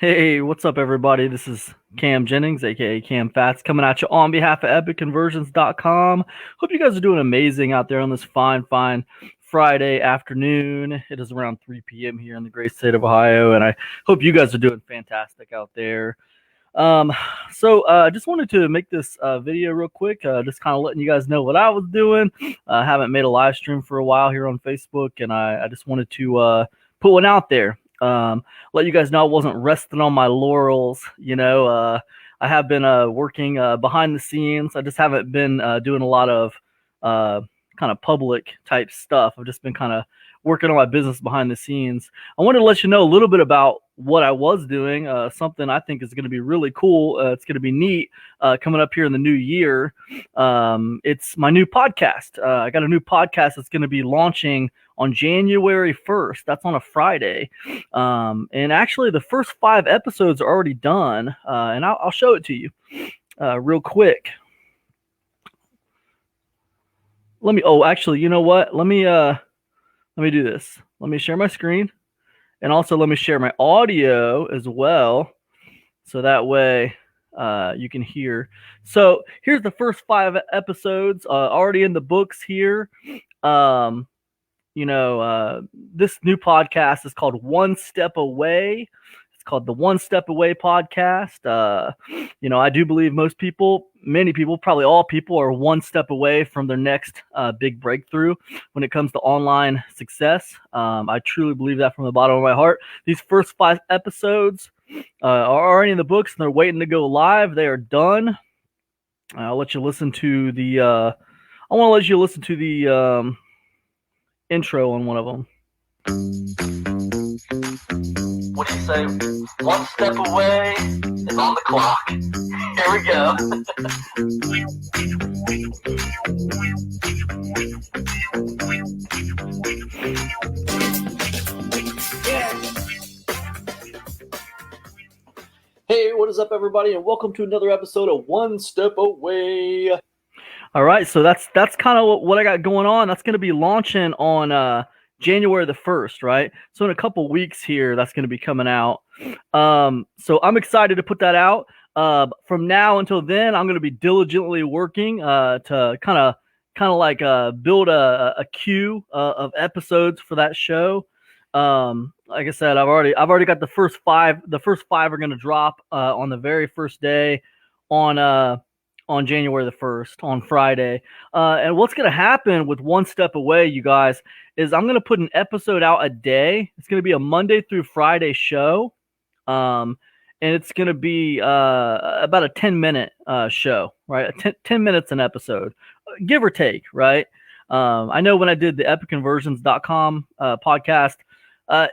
Hey, what's up, everybody? This is Cam Jennings, aka Cam Fats, coming at you on behalf of EpicConversions.com. Hope you guys are doing amazing out there on this fine Friday afternoon. It is around 3 p.m. here in the great state of Ohio, and I hope you guys are doing fantastic out there. I just wanted to make this video real quick, just kind of letting you guys know what I was doing. I haven't made a live stream for a while here on Facebook, and I just wanted to put one out there. Let you guys know I wasn't resting on my laurels. I have been working behind the scenes. I just haven't been doing a lot of kind of public type stuff. I've just been kind of working on my business behind the scenes. I wanted to let you know a little bit about what I was doing, something I think is going to be really cool. It's going to be neat coming up here in the new year. It's my new podcast. I got a new podcast that's going to be launching on January 1st. That's on a Friday. And actually, the first 5 episodes are already done, and I'll show it to you real quick. Actually, you know what? Let me do this. Let me share my screen. And also let me share my audio as well, so that way you can hear. So here's the first 5 episodes already in the books here. This new podcast is called One Step Away. It's called the One Step Away podcast. I do believe many people, probably all people, are one step away from their next big breakthrough when it comes to online success. I truly believe that from the bottom of my heart. These first 5 episodes are already in the books, and they're waiting to go live. They are done. I'll let you listen to the. I want to let you listen to the intro on one of them. What do you say? One step away is on the clock. Here we go. Hey, what is up, everybody, and welcome to another episode of One Step Away. All right, so that's kind of what I got going on. That's going to be launching on January the 1st, right? So in a couple weeks here, that's going to be coming out. So I'm excited to put that out. From now until then, I'm going to be diligently working to kind of like build a queue of episodes for that show. Like I said, I've already got the first 5. The first 5 are going to drop on the very first day on January the 1st, on Friday. And what's going to happen with One Step Away, you guys, is I'm going to put an episode out a day. It's going to be a Monday through Friday show. And it's going to be about a 10-minute show, right? 10 minutes an episode, give or take, right? I know when I did the EpicConversions.com podcast,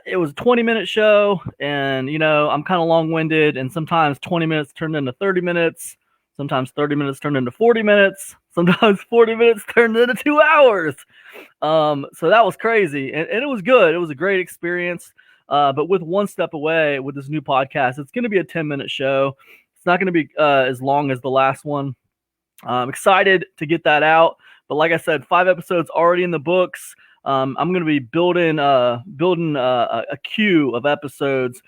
it was a 20-minute show, and, I'm kind of long-winded, and sometimes 20 minutes turned into 30 minutes. Sometimes 30 minutes turned into 40 minutes. Sometimes 40 minutes turned into 2 hours. So that was crazy. And it was good. It was a great experience. But with One Step Away, with this new podcast, it's going to be a 10-minute show. It's not going to be as long as the last one. I'm excited to get that out. But like I said, 5 episodes already in the books. I'm going to be building a queue of episodes.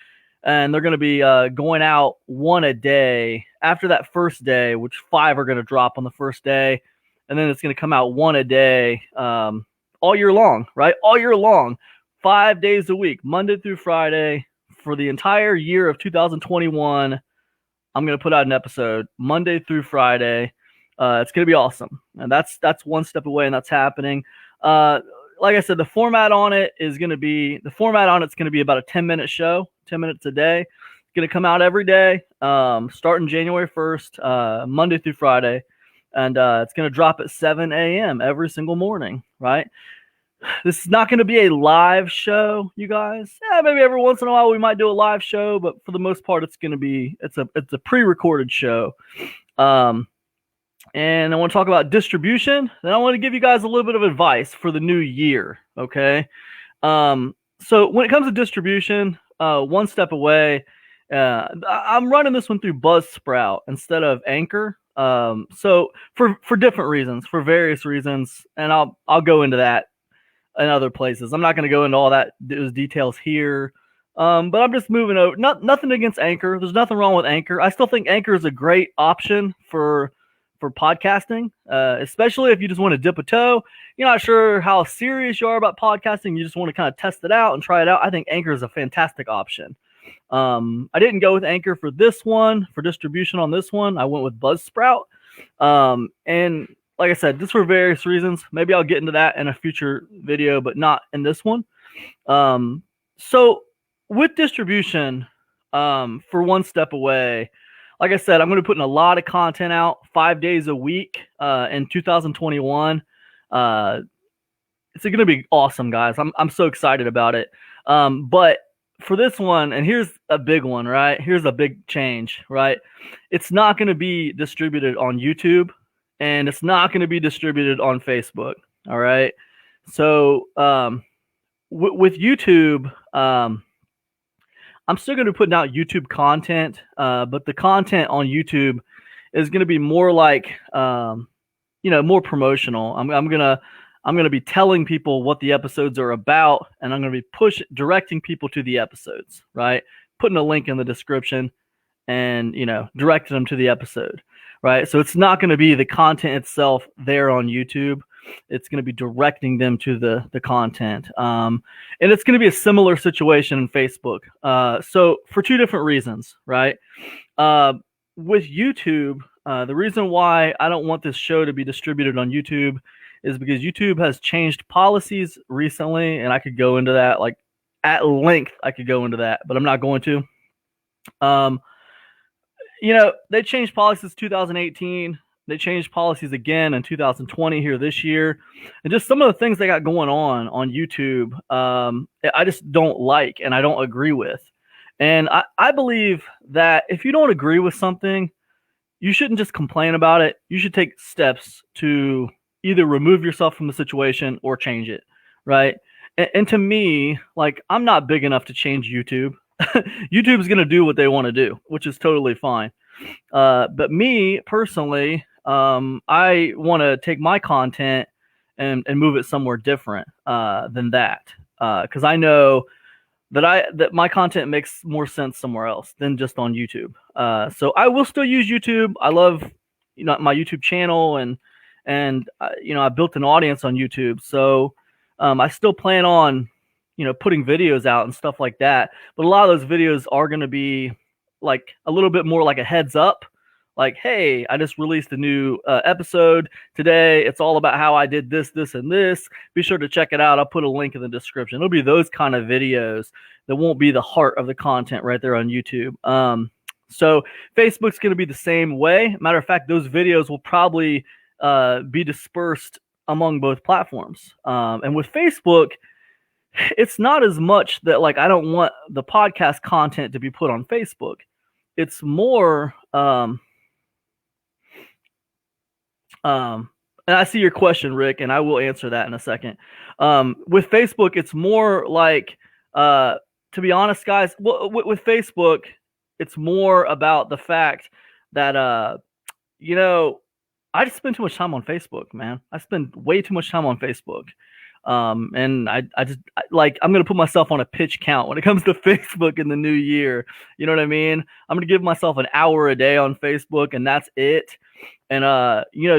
And they're going to be going out one a day after that first day, which 5 are going to drop on the first day. And then it's going to come out one a day all year long, right? All year long, 5 days a week, Monday through Friday, for the entire year of 2021. I'm going to put out an episode Monday through Friday. It's going to be awesome. And that's one step away, and that's happening. Like I said, the format on it's going to be about a 10-minute show, 10 minutes a day. It's going to come out every day, starting January 1st, Monday through Friday. And it's going to drop at 7 a.m. every single morning, right? This is not going to be a live show, you guys. Maybe every once in a while we might do a live show, but for the most part, it's a pre-recorded show. And I want to talk about distribution. Then I want to give you guys a little bit of advice for the new year, okay? So when it comes to distribution, One Step Away, I'm running this one through Buzzsprout instead of Anchor. So for different reasons, for various reasons, and I'll go into that in other places. I'm not going to go into all those details here. But I'm just moving over. Nothing against Anchor. There's nothing wrong with Anchor. I still think Anchor is a great option for podcasting, especially if you just want to dip a toe. You're not sure how serious you are about podcasting. You just want to kind of test it out and try it out. I think Anchor is a fantastic option. I didn't go with Anchor for this one, for distribution on this one. I went with Buzzsprout. And like I said, just for various reasons. Maybe I'll get into that in a future video, but not in this one. So with distribution, for One Step Away, like I said, I'm going to be putting a lot of content out 5 days a week in 2021. It's going to be awesome, guys. I'm so excited about it. But for this one, and here's a big one, right? Here's a big change, right? It's not going to be distributed on YouTube, and it's not going to be distributed on Facebook, all right? So with YouTube, I'm still going to be putting out YouTube content, but the content on YouTube is going to be more like, more promotional. I'm going to be telling people what the episodes are about, and I'm going to be directing people to the episodes, right? Putting a link in the description and, directing them to the episode, right? So it's not going to be the content itself there on YouTube. It's going to be directing them to the content. And it's going to be a similar situation in Facebook. So for two different reasons, right? With YouTube, the reason why I don't want this show to be distributed on YouTube is because YouTube has changed policies recently, and I could go into that like at length. I could go into that, but I'm not going to. They changed policies 2018. They changed policies again in 2020 here this year. And just some of the things they got going on YouTube, I just don't like and I don't agree with. And I believe that if you don't agree with something, you shouldn't just complain about it. You should take steps to either remove yourself from the situation or change it, right? And to me, like, I'm not big enough to change YouTube. YouTube's going to do what they want to do, which is totally fine. But me personally, I want to take my content and move it somewhere different than that, because I know that my content makes more sense somewhere else than just on YouTube. So I will still use YouTube. I love my YouTube channel, and I built an audience on YouTube. So I still plan on putting videos out and stuff like that. But a lot of those videos are going to be like a little bit more like a heads up. Like, hey, I just released a new episode today. It's all about how I did this, this, and this. Be sure to check it out. I'll put a link in the description. It'll be those kind of videos that won't be the heart of the content right there on YouTube. So Facebook's going to be the same way. Matter of fact, those videos will probably be dispersed among both platforms. And with Facebook, it's not as much that like I don't want the podcast content to be put on Facebook. It's more and I see your question, Rick, and I will answer that in a second. With Facebook, it's more like, to be honest, guys, with Facebook, it's more about the fact that, I just spend too much time on Facebook, man. I spend way too much time on Facebook. And I'm going to put myself on a pitch count when it comes to Facebook in the new year. You know what I mean? I'm going to give myself an hour a day on Facebook, and that's it. And,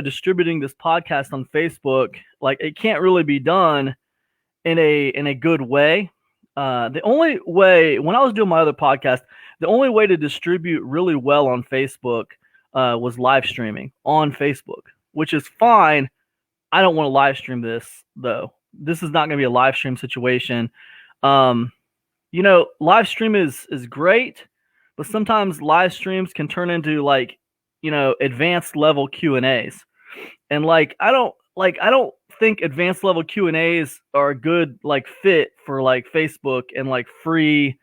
distributing this podcast on Facebook, like, it can't really be done in a good way. The only way, when I was doing my other podcast, the only way to distribute really well on Facebook was live streaming on Facebook, which is fine. I don't want to live stream this, though. This is not going to be a live stream situation. Live stream is great, but sometimes live streams can turn into like, advanced level Q&As. And like, I don't think advanced level Q&As are a good like fit for like Facebook and like free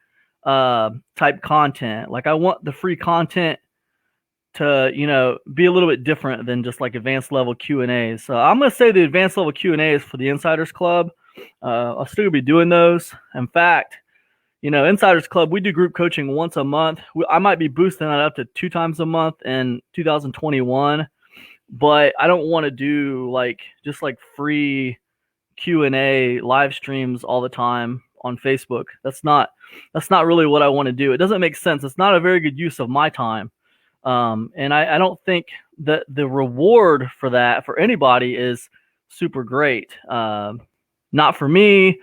type content. Like, I want the free content to be a little bit different than just like advanced level Q&As. So I'm gonna say the advanced level Q&As for the Insiders Club. I'll still be doing those. In fact, Insiders Club, we do group coaching once a month. I might be boosting that up to 2 times a month in 2021, but I don't want to do like just like free Q&A live streams all the time on Facebook. That's not really what I want to do. It doesn't make sense. It's not a very good use of my time. And I don't think that the reward for that for anybody is super great. Not for me,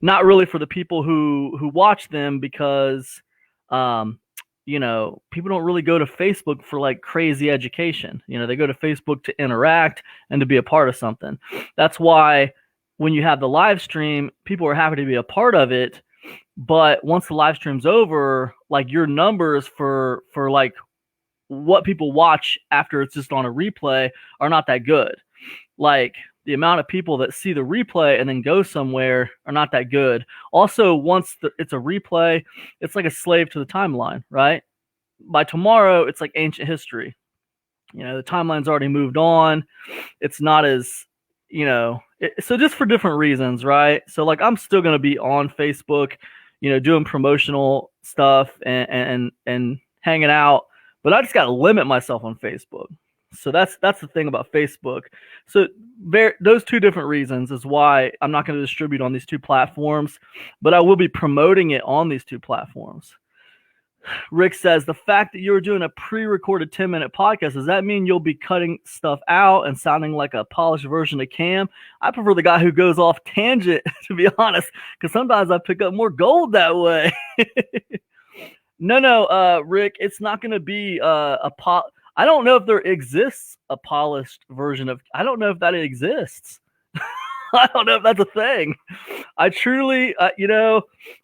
not really for the people who watch them, because people don't really go to Facebook for like crazy education. They go to Facebook to interact and to be a part of something. That's why when you have the live stream, people are happy to be a part of it. But once the live stream's over, like your numbers for like what people watch after it's just on a replay are not that good. Like the amount of people that see the replay and then go somewhere are not that good. Also, once it's a replay, it's like a slave to the timeline, right? By tomorrow, it's like ancient history. The timeline's already moved on. It's not as, so just for different reasons, right? So like I'm still going to be on Facebook, doing promotional stuff and hanging out, but I just got to limit myself on Facebook. So that's the thing about Facebook. So those two different reasons is why I'm not going to distribute on these two platforms, but I will be promoting it on these two platforms. Rick says, the fact that you're doing a pre-recorded 10-minute podcast, does that mean you'll be cutting stuff out and sounding like a polished version of Cam? I prefer the guy who goes off tangent, to be honest, because sometimes I pick up more gold that way. No, Rick, it's not going to be I don't know if there exists a polished version of. I don't know if that exists. I don't know if that's a thing. I truly, I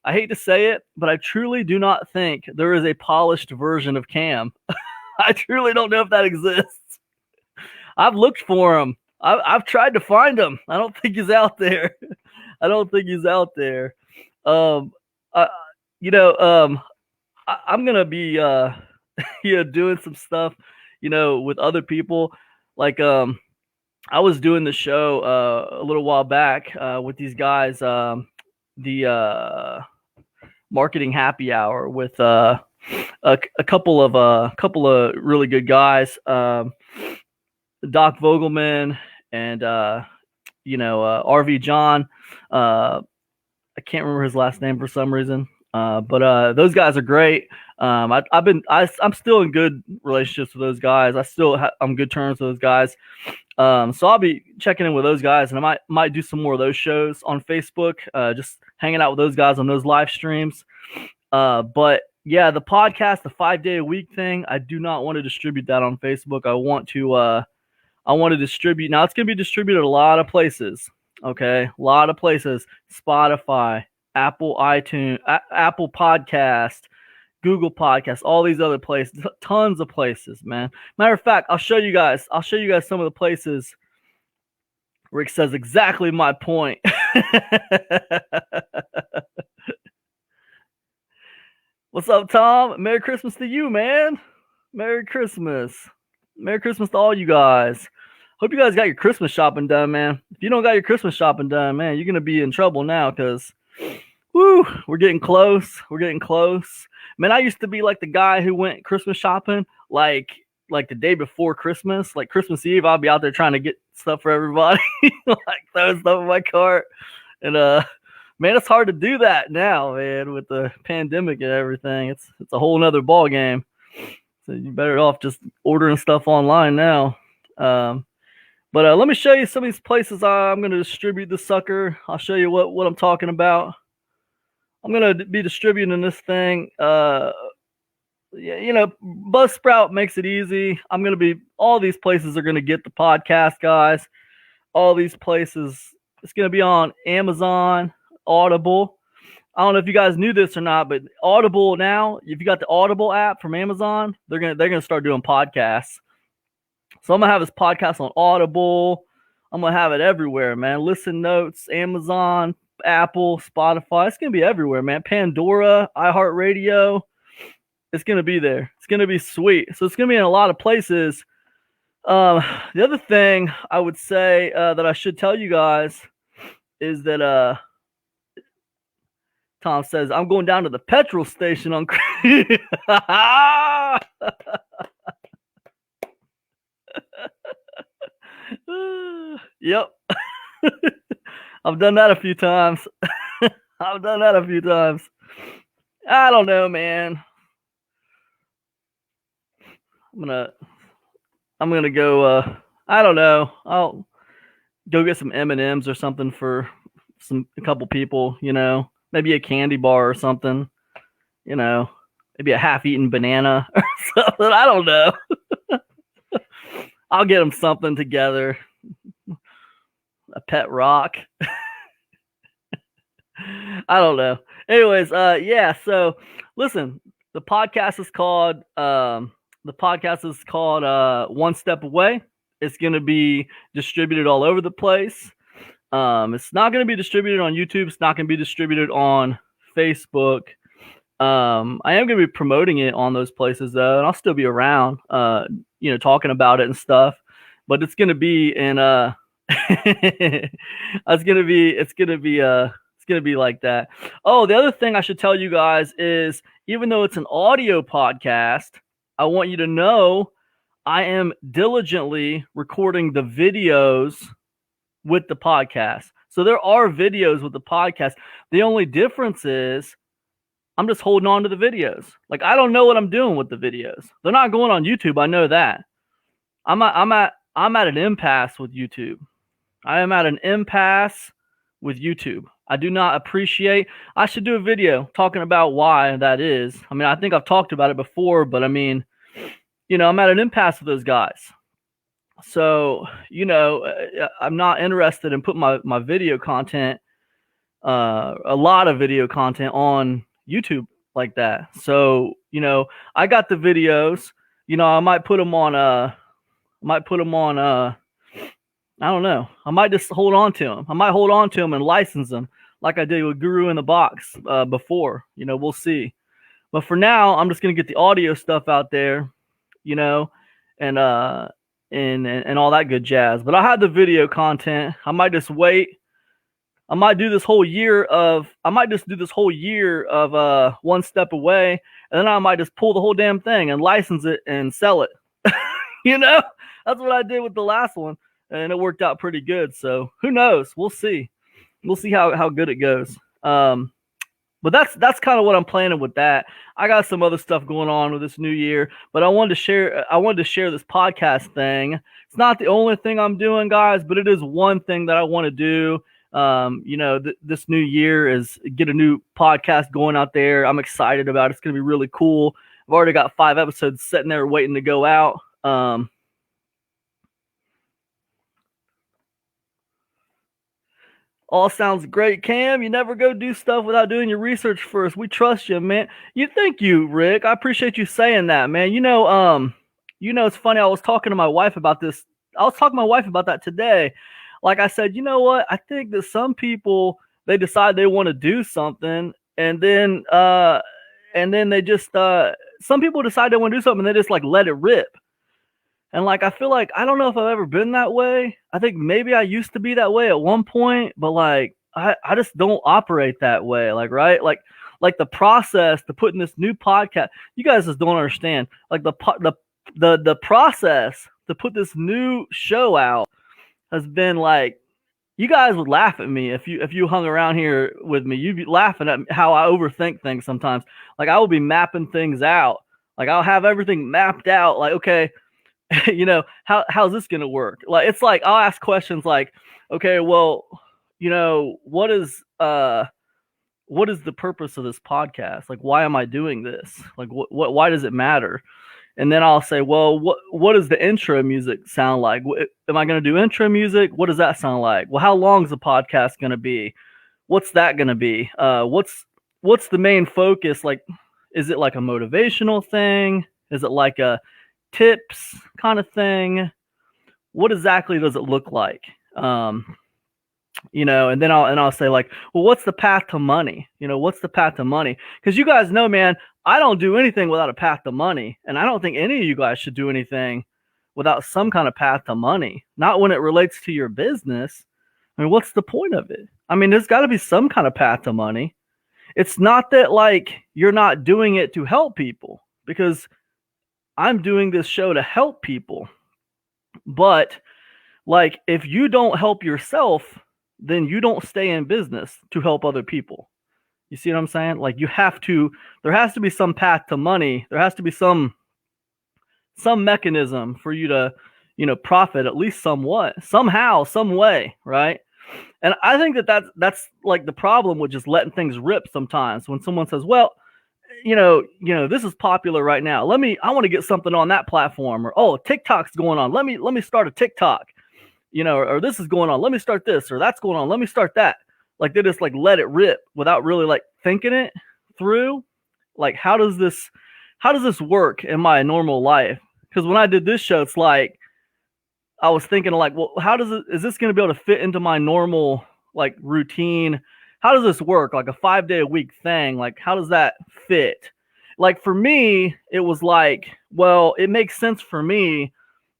hate to say it, but I truly do not think there is a polished version of Cam. I truly don't know if that exists. I've looked for him. I've tried to find him. I don't think he's out there. I don't think he's out there. I'm gonna be doing some stuff, with other people. Like I was doing the show a little while back with these guys, the marketing happy hour with a couple of really good guys, Doc Vogelman and RV John. I can't remember his last name for some reason. But those guys are great. I'm still in good relationships with those guys. I'm good terms with those guys. So I'll be checking in with those guys, and I might do some more of those shows on Facebook, just hanging out with those guys on those live streams. But yeah, the podcast, the 5-day-a-week thing, I do not want to distribute that on Facebook. I want to distribute. Now it's going to be distributed a lot of places. Okay. A lot of places, Spotify, Apple iTunes, Apple Podcast, Google Podcast, all these other places, tons of places, man. Matter of fact, I'll show you guys some of the places. Rick says exactly my point. What's up, Tom? Merry Christmas to you, man. Merry Christmas. Merry Christmas to all you guys. Hope you guys got your Christmas shopping done, man. If you don't got your Christmas shopping done, man, you're going to be in trouble now because, we're getting close. We're getting close. Man, I used to be like the guy who went Christmas shopping like the day before Christmas. Like Christmas Eve, I'll be out there trying to get stuff for everybody. Like throwing stuff in my cart. And, man, it's hard to do that now, man, with the pandemic and everything. It's a whole nother ball game. So you're better off just ordering stuff online now. But let me show you some of these places I'm going to distribute this sucker. I'll show you what I'm talking about. I'm going to be distributing this thing. Buzzsprout makes it easy. All these places are going to get the podcast, guys. All these places. It's going to be on Amazon, Audible. I don't know if you guys knew this or not, but Audible now, if you got the Audible app from Amazon, they're gonna start doing podcasts. So I'm gonna have this podcast on Audible. I'm gonna have it everywhere, man. Listen Notes, Amazon, Apple, Spotify. It's gonna be everywhere, man. Pandora, iHeartRadio. It's gonna be there. It's gonna be sweet. So it's gonna be in a lot of places. The other thing I would say that I should tell you guys is that Tom says I'm going down to the petrol station on. Yep. I've done that a few times. I've done that a few times. I don't know, man. I'm gonna go. I don't know. I'll go get some M&Ms or something for a couple people. Maybe a candy bar or something. Maybe a half-eaten banana or something. I don't know. I'll get them something together. A pet rock. I don't know. Anyways, yeah. So listen, the podcast is called One Step Away. It's going to be distributed all over the place. It's not going to be distributed on YouTube. It's not going to be distributed on Facebook. I am going to be promoting it on those places though, and I'll still be around, talking about it and stuff. But it's going to be in it's going to be like that. Oh, the other thing I should tell you guys is, even though it's an audio podcast, I want you to know I am diligently recording the videos with the podcast. So there are videos with the podcast. The only difference is I'm just holding on to the videos. Like, I don't know what I'm doing with the videos. They're not going on YouTube. I know that. I'm at an impasse with YouTube. I am at an impasse with YouTube. I do not appreciate. I should do a video talking about why that is. I mean, I think I've talked about it before, but I mean, I'm at an impasse with those guys. So, I'm not interested in putting my video content, a lot of video content on YouTube like that. So, I got the videos. I might put them on. I don't know. I might just hold on to them. I might hold on to them and license them like I did with Guru in the Box before. We'll see. But for now, I'm just gonna get the audio stuff out there, and all that good jazz. But I have the video content. I might just wait. I might do this whole year of. One Step Away, and then I might just pull the whole damn thing and license it and sell it. That's what I did with the last one, and it worked out pretty good. So who knows? We'll see. We'll see how good it goes. But that's kind of what I'm planning with that. I got some other stuff going on with this new year, but I wanted to share this podcast thing. It's not the only thing I'm doing, guys, but it is one thing that I want to do. This new year is get a new podcast going out there. I'm excited about it. It's going to be really cool. I've already got 5 episodes sitting there waiting to go out. All sounds great, Cam. You never go do stuff without doing your research first. We trust you, man. Thank you, Rick. I appreciate you saying that, man. It's funny. I was talking to my wife about this. I was talking to my wife about that today. Like I said, you know what? I think that some people, they decide they want to do something, and then they just some people decide they want to do something and they just like let it rip. And like, I feel like, I don't know if I've ever been that way. I think maybe I used to be that way at one point, but like, I just don't operate that way. Like, right. Like the process to putting this new podcast, you guys just don't understand. Like the process to put this new show out has been like, you guys would laugh at me if you hung around here with me. You'd be laughing at how I overthink things sometimes. Like, I will be mapping things out. Like, I'll have everything mapped out. Like, okay, how's this gonna work? Like, it's like I'll ask questions like, okay, well, what is the purpose of this podcast? Like, why am I doing this? Like, why does it matter? And then I'll say, well, what does the intro music sound like? Am I going to do intro music? What does that sound like? Well, how long is the podcast going to be? What's that going to be? What's the main focus? Like, is it like a motivational thing? Is it like a tips kind of thing? What exactly does it look like? And then I'll say like, well, what's the path to money? What's the path to money? Because you guys know, man, I don't do anything without a path to money. And I don't think any of you guys should do anything without some kind of path to money. Not when it relates to your business. I mean, what's the point of it? I mean, there's got to be some kind of path to money. It's not that like you're not doing it to help people, because I'm doing this show to help people. But like, if you don't help yourself, then you don't stay in business to help other people. You see what I'm saying? Like there has to be some path to money. There has to be some mechanism for you to, profit at least somewhat, somehow, some way, right? And I think that's like the problem with just letting things rip sometimes. When someone says, well, this is popular right now. I want to get something on that platform, or, oh, TikTok's going on. Let me start a TikTok, or this is going on. Let me start this, or that's going on. Let me start that. Like they just like let it rip without really like thinking it through. Like, how does this work in my normal life? Because when I did this show, it's like, I was thinking like, well, is this going to be able to fit into my normal like routine? How does this work? Like a 5-day-a-week thing? Like, how does that fit? Like for me, it was like, well, it makes sense for me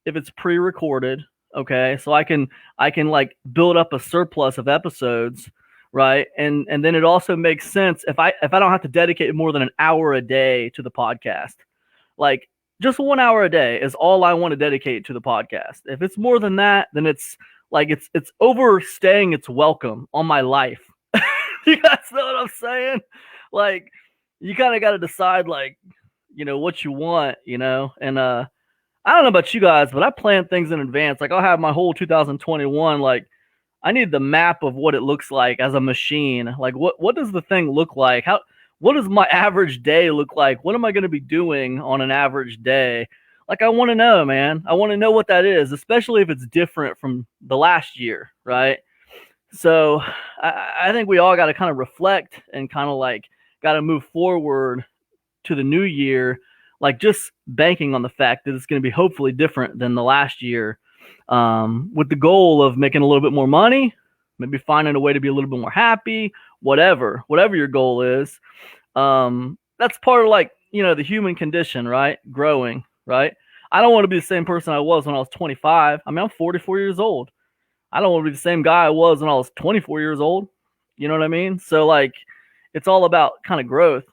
if it's pre-recorded. Okay. So I can like build up a surplus of episodes. Right. And then it also makes sense if I don't have to dedicate more than an hour a day to the podcast. Like, just 1 hour a day is all I want to dedicate to the podcast. If it's more than that, then it's like it's overstaying its welcome on my life. You guys know what I'm saying? Like, you kind of got to decide, like, what you want, and I don't know about you guys, but I plan things in advance. Like, I'll have my whole 2021, like, I need the map of what it looks like as a machine. Like, what does the thing look like? What does my average day look like? What am I going to be doing on an average day? Like, I want to know, man. I want to know what that is, especially if it's different from the last year, right? So I think we all got to kind of reflect and kind of like got to move forward to the new year, like just banking on the fact that it's going to be hopefully different than the last year, with the goal of making a little bit more money, maybe finding a way to be a little bit more happy, whatever your goal is. That's part of like, the human condition, right? Growing, right? I don't want to be the same person I was when I was 25. I mean, I'm 44 years old. I don't want to be the same guy I was when I was 24 years old. You know what I mean? So like, it's all about kind of growth.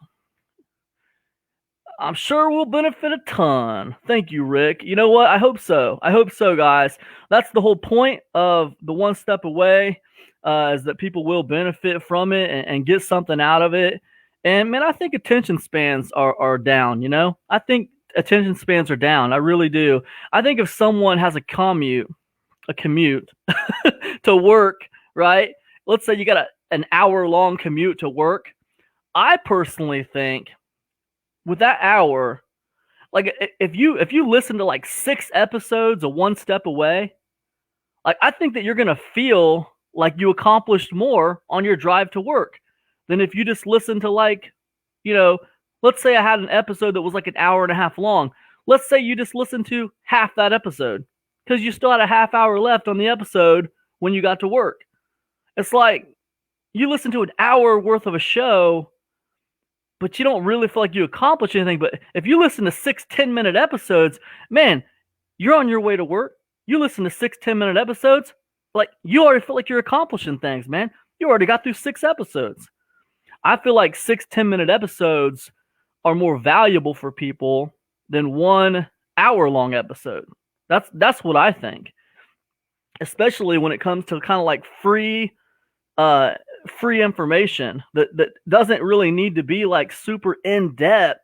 I'm sure we'll benefit a ton. Thank you, Rick. You know what? I hope so. Guys. That's the whole point of the One Step Away, is that people will benefit from it and get something out of it. And man, I think attention spans are down, I think attention spans are down. I really do. I think if someone has a commute to work, right? Let's say you got an hour-long commute to work. I personally think with that hour, like if you listen to like 6 episodes of One Step Away, like I think that you're gonna feel like you accomplished more on your drive to work than if you just listen to like, let's say I had an episode that was like an hour and a half long. Let's say you just listened to half that episode because you still had a half hour left on the episode when you got to work. It's like you listen to an hour worth of a show, but you don't really feel like you accomplished anything. But if you listen to 6 10-minute episodes, man, you're on your way to work. You listen to 6 10-minute episodes, like you already feel like you're accomplishing things, man. You already got through 6 episodes. I feel like 6 10-minute episodes are more valuable for people than 1 hour-long episode. That's what I think. Especially when it comes to kind of like free information that doesn't really need to be like super in-depth.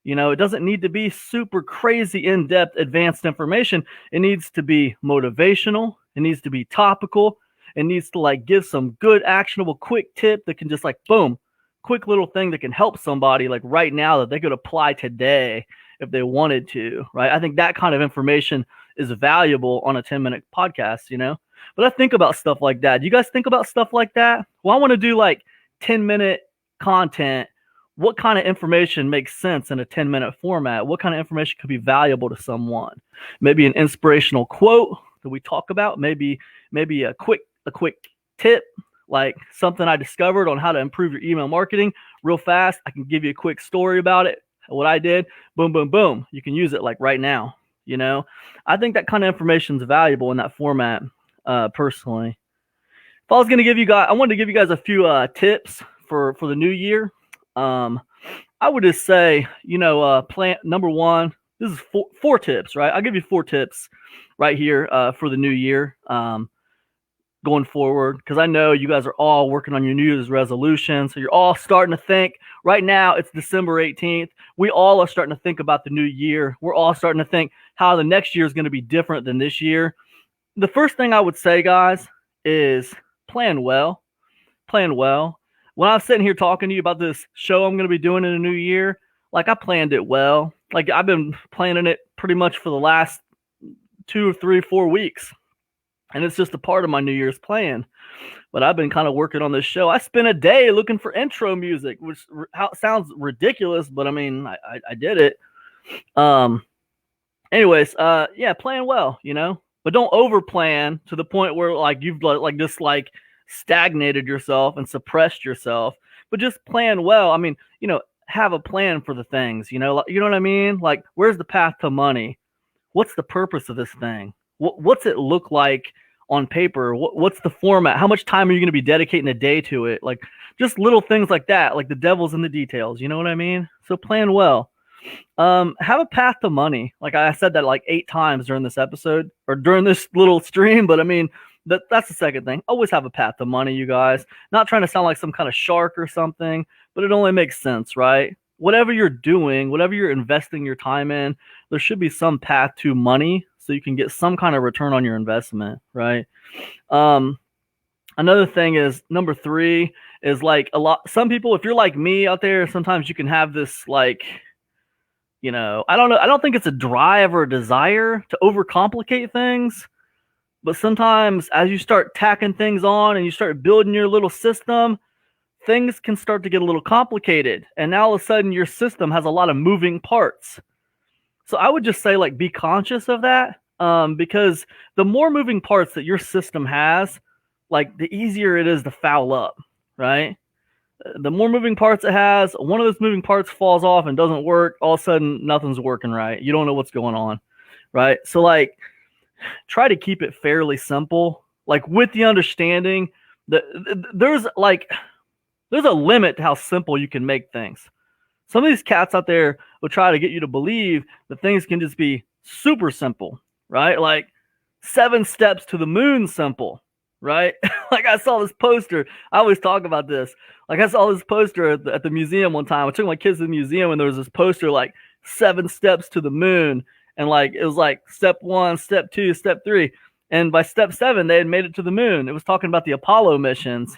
It doesn't need to be super crazy in-depth advanced information. It needs to be motivational. It needs to be topical. It needs to like give some good actionable quick tip that can just like boom, quick little thing that can help somebody like right now that they could apply today if they wanted to, right? I think that kind of information is valuable on a 10-minute podcast, But I think about stuff like that. Do you guys think about stuff like that? Well, I want to do like 10-minute content. What kind of information makes sense in a 10-minute format? What kind of information could be valuable to someone? Maybe an inspirational quote that we talk about. Maybe a quick tip, like something I discovered on how to improve your email marketing real fast. I can give you a quick story about it. What I did, boom, boom, boom. You can use it like right now. I think that kind of information is valuable in that format. Personally, if I was going to give you guys, I wanted to give you guys a few tips for the new year. I would just say, plan number 1. This is four tips, right? I'll give you 4 tips right here for the new year. Go going forward, because I know you guys are all working on your New Year's resolution. So you're all starting to think. Right now, it's December 18th. We all are starting to think about the new year. We're all starting to think how the next year is going to be different than this year. The first thing I would say, guys, is plan well. Plan well. When I was sitting here talking to you about this show I'm going to be doing in the new year, like, I planned it well. Like, I've been planning it pretty much for the last 2 or 3, 4 weeks. And it's just a part of my New Year's plan. But I've been kind of working on this show. I spent a day looking for intro music, which sounds ridiculous, but I mean, I did it. Anyways, yeah, plan well, you know, but don't over plan to the point where like you've like just like stagnated yourself and suppressed yourself, but just plan well. I mean, you know, have a plan for the things, you know what I mean? Like, where's the path to money? What's the purpose of this thing? What's it look like on paper? What's the format? How much time are you going to be dedicating a day to it? Like, just little things like that, like the devil's in the details. You know what I mean? So plan well. Have a path to money. Like, I said that like 8 times during this episode or during this little stream, but I mean, that's the second thing. Always have a path to money, you guys. Not trying to sound like some kind of shark or something, but it only makes sense, right? Whatever you're doing, whatever you're investing your time in, there should be some path to money so you can get some kind of return on your investment, right? Another thing is, number 3 is like some people, if you're like me out there, sometimes you can have this like, you know, I don't know. I don't think it's a drive or a desire to overcomplicate things. But sometimes as you start tacking things on and you start building your little system, things can start to get a little complicated. And now all of a sudden your system has a lot of moving parts. So I would just say, like, be conscious of that, because the more moving parts that your system has, like, the easier it is to foul up, right? The more moving parts it has, one of those moving parts falls off and doesn't work. All of a sudden, nothing's working right. You don't know what's going on, right? So, like, try to keep it fairly simple, like, with the understanding that there's a limit to how simple you can make things. Some of these cats out there will try to get you to believe that things can just be super simple, right? Like 7 steps to the moon simple, right? Like, I saw this poster. I always talk about this. Like, I saw this poster at the museum one time. I took my kids to the museum and there was this poster like 7 steps to the moon. And like, it was like step 1, step 2, step 3. And by step 7, they had made it to the moon. It was talking about the Apollo missions.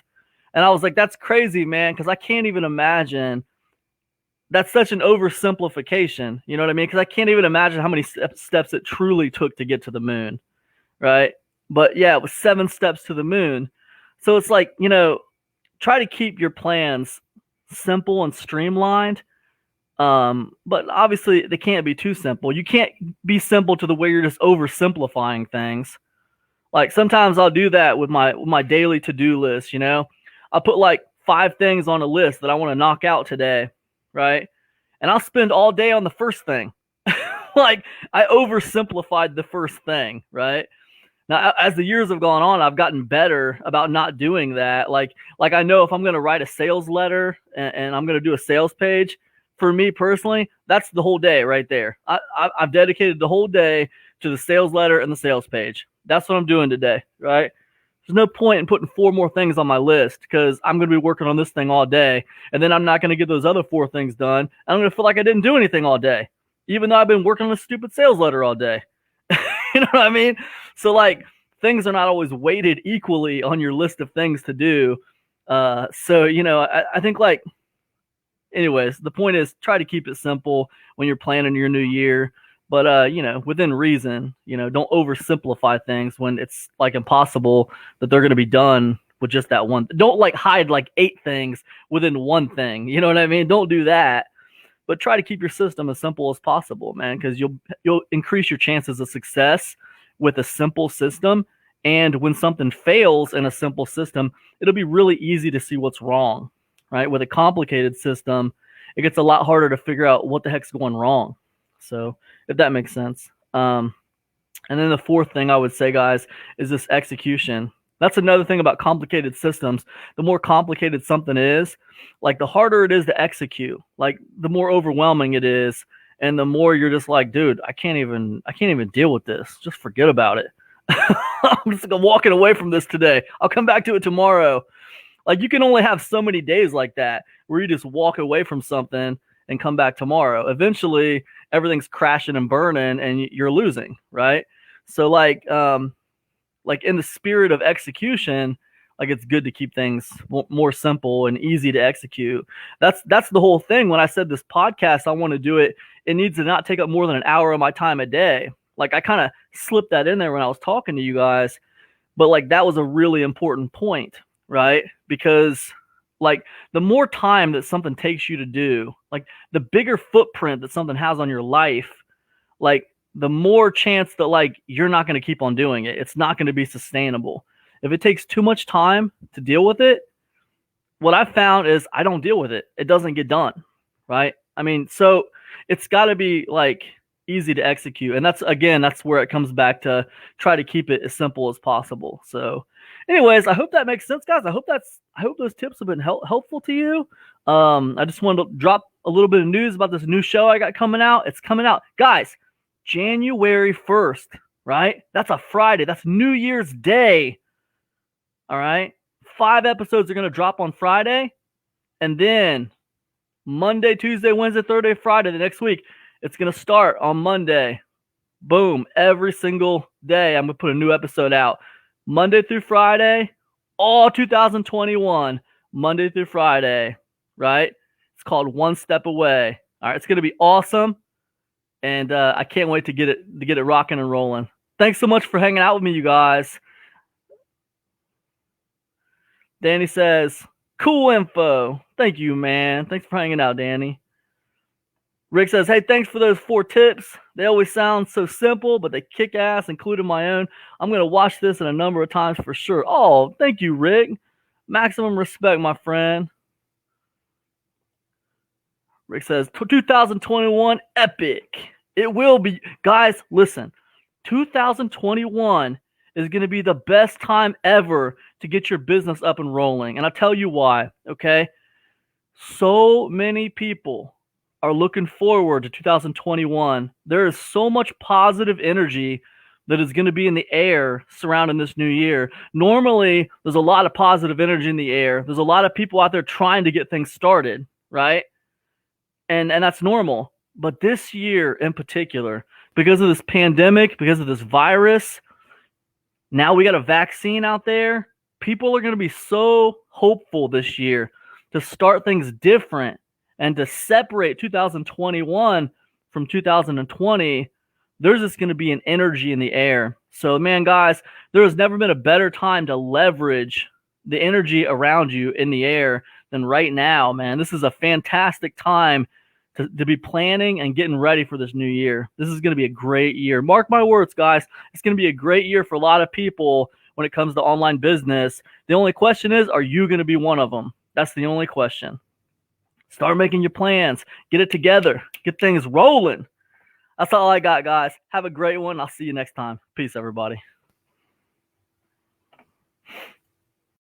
And I was like, that's crazy, man, because I can't even imagine. That's such an oversimplification. You know what I mean? Because I can't even imagine how many steps it truly took to get to the moon, right? But yeah, it was 7 steps to the moon. So it's like, you know, try to keep your plans simple and streamlined. But obviously they can't be too simple. You can't be simple to the way you're just oversimplifying things. Like, sometimes I'll do that with my daily to-do list, you know? I'll put like 5 things on a list that I want to knock out today, right? And I'll spend all day on the first thing. Like, I oversimplified the first thing, right? Now, as the years have gone on, I've gotten better about not doing that. Like I know if I'm going to write a sales letter and I'm going to do a sales page, for me personally, that's the whole day right there. I've dedicated the whole day to the sales letter and the sales page. That's what I'm doing today, right? There's no point in putting 4 more things on my list because I'm going to be working on this thing all day. And then I'm not going to get those other 4 things done. And I'm going to feel like I didn't do anything all day, even though I've been working on this stupid sales letter all day. You know what I mean? So, like, things are not always weighted equally on your list of things to do. So, you know, I think, like, anyways, the point is, try to keep it simple when you're planning your new year. But, you know, within reason, you know, don't oversimplify things when it's like impossible that they're going to be done with just that one. Don't like hide like 8 things within one thing. You know what I mean? Don't do that. But try to keep your system as simple as possible, man, because you'll increase your chances of success with a simple system. And when something fails in a simple system, it'll be really easy to see what's wrong, right? With a complicated system, it gets a lot harder to figure out what the heck's going wrong. So if that makes sense. And then the 4th thing I would say, guys, is this execution. That's another thing about complicated systems. The more complicated something is, like, the harder it is to execute, like the more overwhelming it is. And the more you're just like, dude, I can't even deal with this. Just forget about it. I'm just walking away from this today. I'll come back to it tomorrow. Like, you can only have so many days like that where you just walk away from something and come back tomorrow. Eventually, everything's crashing and burning, and you're losing, right? So, like in the spirit of execution, like, it's good to keep things more simple and easy to execute. That's the whole thing. When I said this podcast, I want to do it, it needs to not take up more than an hour of my time a day. Like, I kind of slipped that in there when I was talking to you guys, but like, that was a really important point, right? Because like, the more time that something takes you to do, like the bigger footprint that something has on your life, like the more chance that like you're not going to keep on doing it. It's not going to be sustainable. If it takes too much time to deal with it, what I found is I don't deal with it. It doesn't get done, right? I mean, so it's got to be like easy to execute. And that's where it comes back to try to keep it as simple as possible. So anyways, I hope that makes sense, guys. I hope those tips have been helpful to you. I just wanted to drop a little bit of news about this new show I got coming out. It's coming out, guys, January 1st, right? That's a Friday. That's New Year's Day. All right. 5 episodes are going to drop on Friday. And then Monday, Tuesday, Wednesday, Thursday, Friday, the next week, it's going to start on Monday. Boom. Every single day, I'm going to put a new episode out. Monday through Friday, all 2021, Monday through Friday, right? It's called One Step Away. All right. It's going to be awesome. And I can't wait to get it rocking and rolling. Thanks so much for hanging out with me, you guys. Danny says, cool info. Thank you, man. Thanks for hanging out, Danny. Rick says, hey, thanks for those 4 tips. They always sound so simple, but they kick ass, including my own. I'm going to watch this a number of times for sure. Oh, thank you, Rick. Maximum respect, my friend. Rick says, 2021, epic. It will be. Guys, listen. 2021 is going to be the best time ever to get your business up and rolling. And I'll tell you why, okay? So many people are looking forward to 2021. There is so much positive energy that is going to be in the air surrounding this new year. Normally, there's a lot of positive energy in the air. There's a lot of people out there trying to get things started, right? And that's normal. But this year in particular, because of this pandemic, because of this virus, now we got a vaccine out there. People are going to be so hopeful this year to start things different and to separate 2021 from 2020. There's just going to be an energy in the air. So, man, guys, there has never been a better time to leverage the energy around you in the air than right now, man. This is a fantastic time to be planning and getting ready for this new year. This is going to be a great year. Mark my words, guys. It's going to be a great year for a lot of people when it comes to online business. The only question is, are you going to be one of them? That's the only question. Start making your plans. Get it together. Get things rolling. That's all I got, guys. Have a great one. I'll see you next time. Peace, everybody.